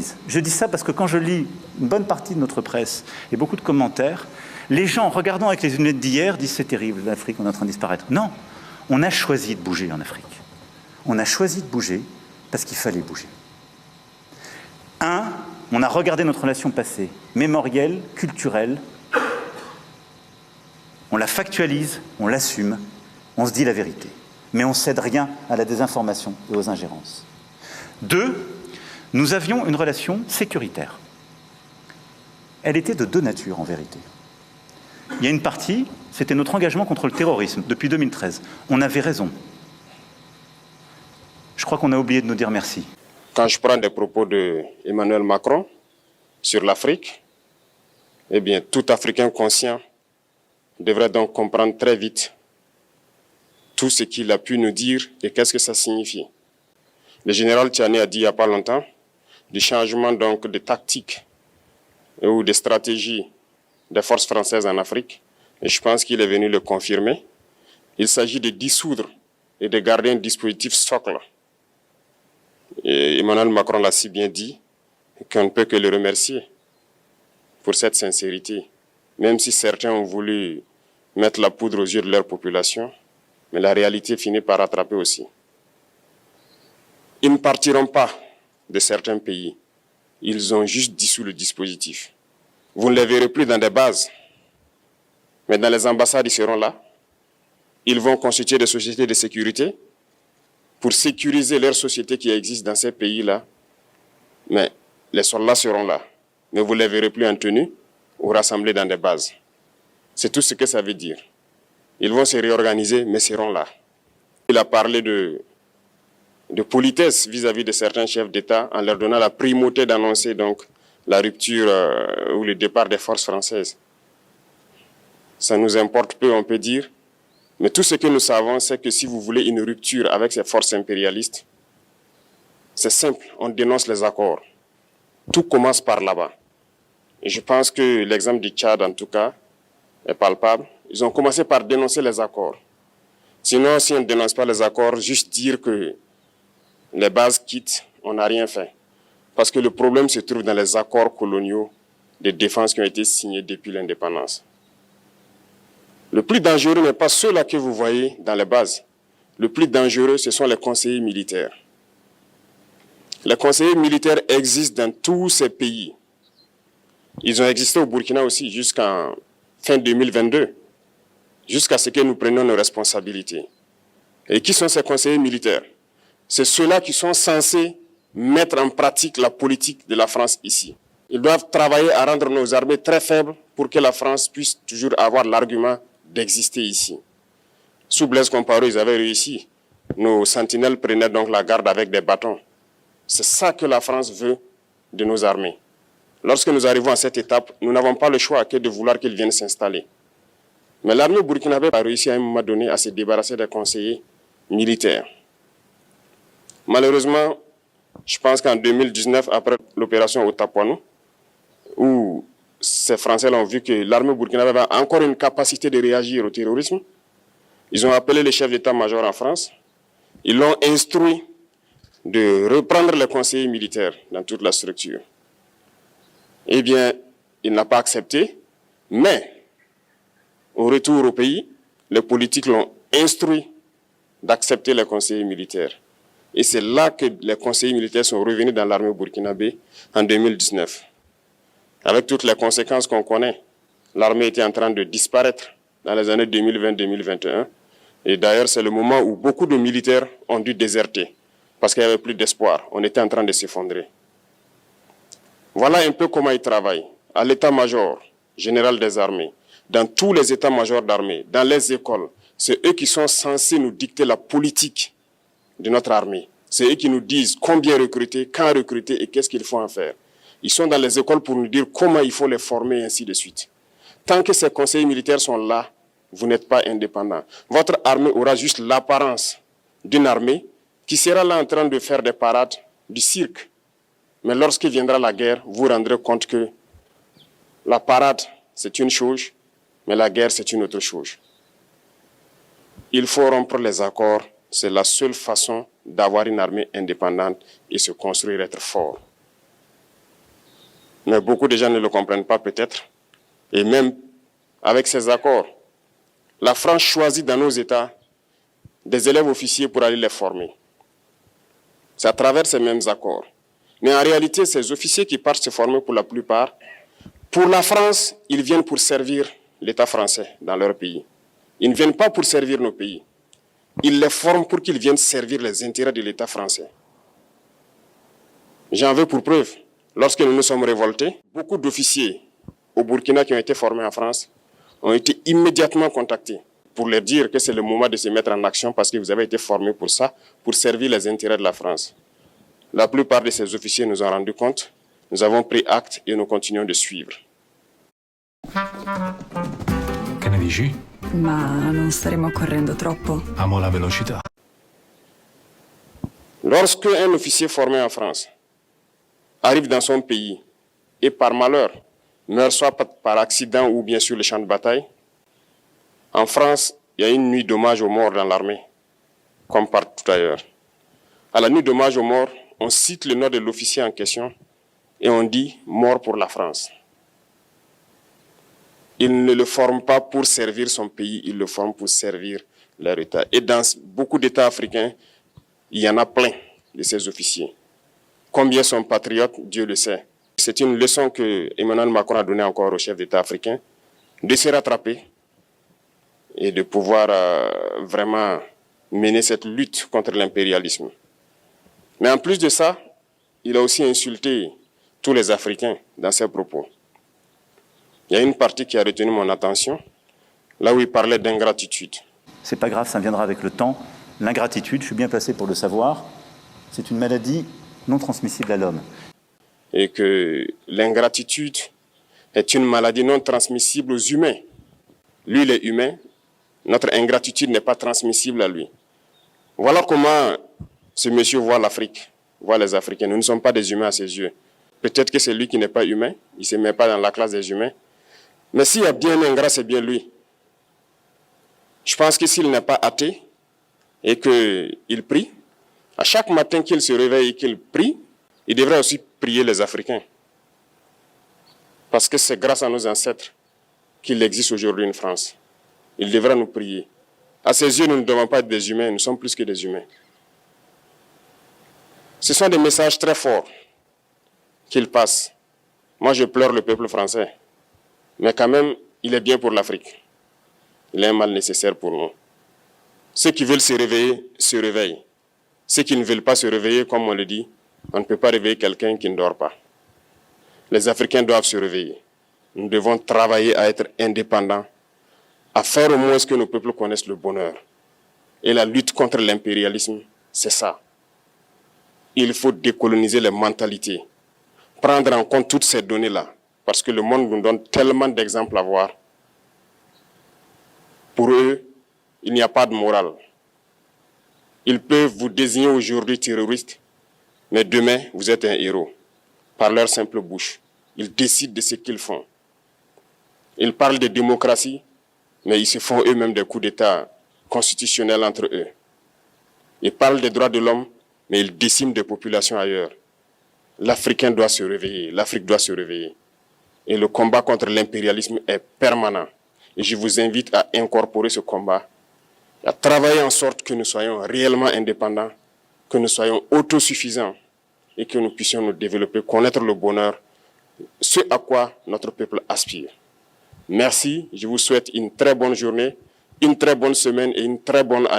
dise. Je dis ça parce que quand je lis une bonne partie de notre presse et beaucoup de commentaires, les gens, regardant avec les lunettes d'hier, disent c'est terrible, l'Afrique, on est en train de disparaître. Non, on a choisi de bouger en Afrique. On a choisi de bouger parce qu'il fallait bouger. On a regardé notre relation passée, mémorielle, culturelle, on la factualise, on l'assume, on se dit la vérité. Mais on ne cède rien à la désinformation et aux ingérences. 2, nous avions une relation sécuritaire. Elle était de deux natures, en vérité. Il y a une partie, c'était notre engagement contre le terrorisme, depuis 2013. On avait raison. Je crois qu'on a oublié de nous dire merci. Quand je prends des propos d'Emmanuel Macron sur l'Afrique, eh bien, tout Africain conscient devrait donc comprendre très vite tout ce qu'il a pu nous dire et qu'est-ce que ça signifie. Le général Tiani a dit il n'y a pas longtemps du changement donc de tactique ou de stratégie des forces françaises en Afrique. Et je pense qu'il est venu le confirmer. Il s'agit de dissoudre et de garder un dispositif socle. Et Emmanuel Macron l'a si bien dit qu'on ne peut que le remercier pour cette sincérité. Même si certains ont voulu mettre la poudre aux yeux de leur population, mais la réalité finit par rattraper aussi. Ils ne partiront pas de certains pays. Ils ont juste dissous le dispositif. Vous ne les verrez plus dans des bases, mais dans les ambassades, ils seront là. Ils vont constituer des sociétés de sécurité pour sécuriser leurs sociétés qui existent dans ces pays-là. Mais les soldats seront là. Mais vous ne les verrez plus en tenue ou rassemblés dans des bases. C'est tout ce que ça veut dire. Ils vont se réorganiser, mais seront là. Il a parlé de politesse vis-à-vis de certains chefs d'État en leur donnant la primauté d'annoncer donc la rupture ou le départ des forces françaises. Ça nous importe peu, on peut dire. Mais tout ce que nous savons, c'est que si vous voulez une rupture avec ces forces impérialistes, c'est simple, on dénonce les accords. Tout commence par là-bas. Et je pense que l'exemple du Tchad, en tout cas, est palpable. Ils ont commencé par dénoncer les accords. Sinon, si on ne dénonce pas les accords, juste dire que les bases quittent, on n'a rien fait. Parce que le problème se trouve dans les accords coloniaux de défense qui ont été signés depuis l'indépendance. Le plus dangereux n'est pas ceux-là que vous voyez dans les bases. Le plus dangereux, ce sont les conseillers militaires. Les conseillers militaires existent dans tous ces pays. Ils ont existé au Burkina aussi jusqu'en fin 2022, jusqu'à ce que nous prenions nos responsabilités. Et qui sont ces conseillers militaires? C'est ceux-là qui sont censés mettre en pratique la politique de la France ici. Ils doivent travailler à rendre nos armées très faibles pour que la France puisse toujours avoir l'argument d'exister ici. Sous Blaise Compaoré, ils avaient réussi. Nos sentinelles prenaient donc la garde avec des bâtons. C'est ça que la France veut de nos armées. Lorsque nous arrivons à cette étape, nous n'avons pas le choix que de vouloir qu'ils viennent s'installer. Mais l'armée burkinabé a réussi à un moment donné à se débarrasser des conseillers militaires. Malheureusement, je pense qu'en 2019, après l'opération Otapuano, où ces Français ont vu que l'armée burkinabé avait encore une capacité de réagir au terrorisme, ils ont appelé le chef d'état-major en France, ils l'ont instruit de reprendre les conseillers militaires dans toute la structure. Eh bien, il n'a pas accepté, mais au retour au pays, les politiques l'ont instruit d'accepter les conseillers militaires. Et c'est là que les conseillers militaires sont revenus dans l'armée burkinabé en 2019. Avec toutes les conséquences qu'on connaît, l'armée était en train de disparaître dans les années 2020-2021. Et d'ailleurs, c'est le moment où beaucoup de militaires ont dû déserter parce qu'il n'y avait plus d'espoir. On était en train de s'effondrer. Voilà un peu comment ils travaillent. À l'état-major général des armées, dans tous les états-majors d'armée, dans les écoles, c'est eux qui sont censés nous dicter la politique de notre armée. C'est eux qui nous disent combien recruter, quand recruter et qu'est-ce qu'il faut en faire. Ils sont dans les écoles pour nous dire comment il faut les former et ainsi de suite. Tant que ces conseillers militaires sont là, vous n'êtes pas indépendant. Votre armée aura juste l'apparence d'une armée qui sera là en train de faire des parades, du cirque. Mais lorsqu'il viendra la guerre, vous vous rendrez compte que la parade, c'est une chose, mais la guerre, c'est une autre chose. Il faut rompre les accords. C'est la seule façon d'avoir une armée indépendante et se construire, être fort. Mais beaucoup de gens ne le comprennent pas peut-être. Et même avec ces accords, la France choisit dans nos États des élèves officiers pour aller les former. C'est à travers ces mêmes accords. Mais en réalité, ces officiers qui partent se former pour la plupart, pour la France, ils viennent pour servir l'État français dans leur pays. Ils ne viennent pas pour servir nos pays. Ils les forment pour qu'ils viennent servir les intérêts de l'État français. J'en veux pour preuve. Lorsque nous nous sommes révoltés, beaucoup d'officiers au Burkina qui ont été formés en France ont été immédiatement contactés pour leur dire que c'est le moment de se mettre en action parce que vous avez été formés pour ça, pour servir les intérêts de la France. La plupart de ces officiers nous ont rendu compte, nous avons pris acte et nous continuons de suivre. Che ne dici? Ma non staremo correndo troppo? Amo la velocità. Lorsque un officier formé en France arrive dans son pays et par malheur meurt soit par accident ou bien sur le champ de bataille, en France, il y a une nuit d'hommage aux morts dans l'armée, comme partout ailleurs. À la nuit d'hommage aux morts, on cite le nom de l'officier en question et on dit « mort pour la France ». Il ne le forme pas pour servir son pays, il le forme pour servir leur État. Et dans beaucoup d'États africains, il y en a plein de ces officiers. Combien sont patriotes, Dieu le sait. C'est une leçon que Emmanuel Macron a donnée encore aux chefs d'État africains, de se rattraper et de pouvoir vraiment mener cette lutte contre l'impérialisme. Mais en plus de ça, il a aussi insulté tous les Africains dans ses propos. Il y a une partie qui a retenu mon attention, là où il parlait d'ingratitude. C'est pas grave, ça viendra avec le temps. L'ingratitude, je suis bien placé pour le savoir, c'est une maladie non transmissible à l'homme. Et que l'ingratitude est une maladie non transmissible aux humains. Lui, il est humain, notre ingratitude n'est pas transmissible à lui. Voilà comment ce monsieur voit l'Afrique, voit les Africains. Nous ne sommes pas des humains à ses yeux. Peut-être que c'est lui qui n'est pas humain, il ne se met pas dans la classe des humains. Mais s'il y a bien un ingrat, c'est bien lui. Je pense que s'il n'est pas athée et qu'il prie, à chaque matin qu'il se réveille et qu'il prie, il devrait aussi prier les Africains. Parce que c'est grâce à nos ancêtres qu'il existe aujourd'hui une France. Il devrait nous prier. À ses yeux, nous ne devons pas être des humains, nous sommes plus que des humains. Ce sont des messages très forts qu'il passe. Moi, je pleure le peuple français. Mais quand même, il est bien pour l'Afrique. Il est un mal nécessaire pour nous. Ceux qui veulent se réveiller, se réveillent. Ceux qui ne veulent pas se réveiller, comme on le dit, on ne peut pas réveiller quelqu'un qui ne dort pas. Les Africains doivent se réveiller. Nous devons travailler à être indépendants, à faire au moins ce que nos peuples connaissent le bonheur. Et la lutte contre l'impérialisme, c'est ça. Il faut décoloniser les mentalités, prendre en compte toutes ces données-là, parce que le monde nous donne tellement d'exemples à voir. Pour eux, il n'y a pas de morale. Ils peuvent vous désigner aujourd'hui terroriste, mais demain, vous êtes un héros. Par leur simple bouche, ils décident de ce qu'ils font. Ils parlent de démocratie, mais ils se font eux-mêmes des coups d'État constitutionnels entre eux. Ils parlent des droits de l'homme, mais ils déciment des populations ailleurs. L'Africain doit se réveiller, l'Afrique doit se réveiller. Et le combat contre l'impérialisme est permanent. Et je vous invite à incorporer ce combat, à travailler en sorte que nous soyons réellement indépendants, que nous soyons autosuffisants et que nous puissions nous développer, connaître le bonheur, ce à quoi notre peuple aspire. Merci, je vous souhaite une très bonne journée, une très bonne semaine et une très bonne année.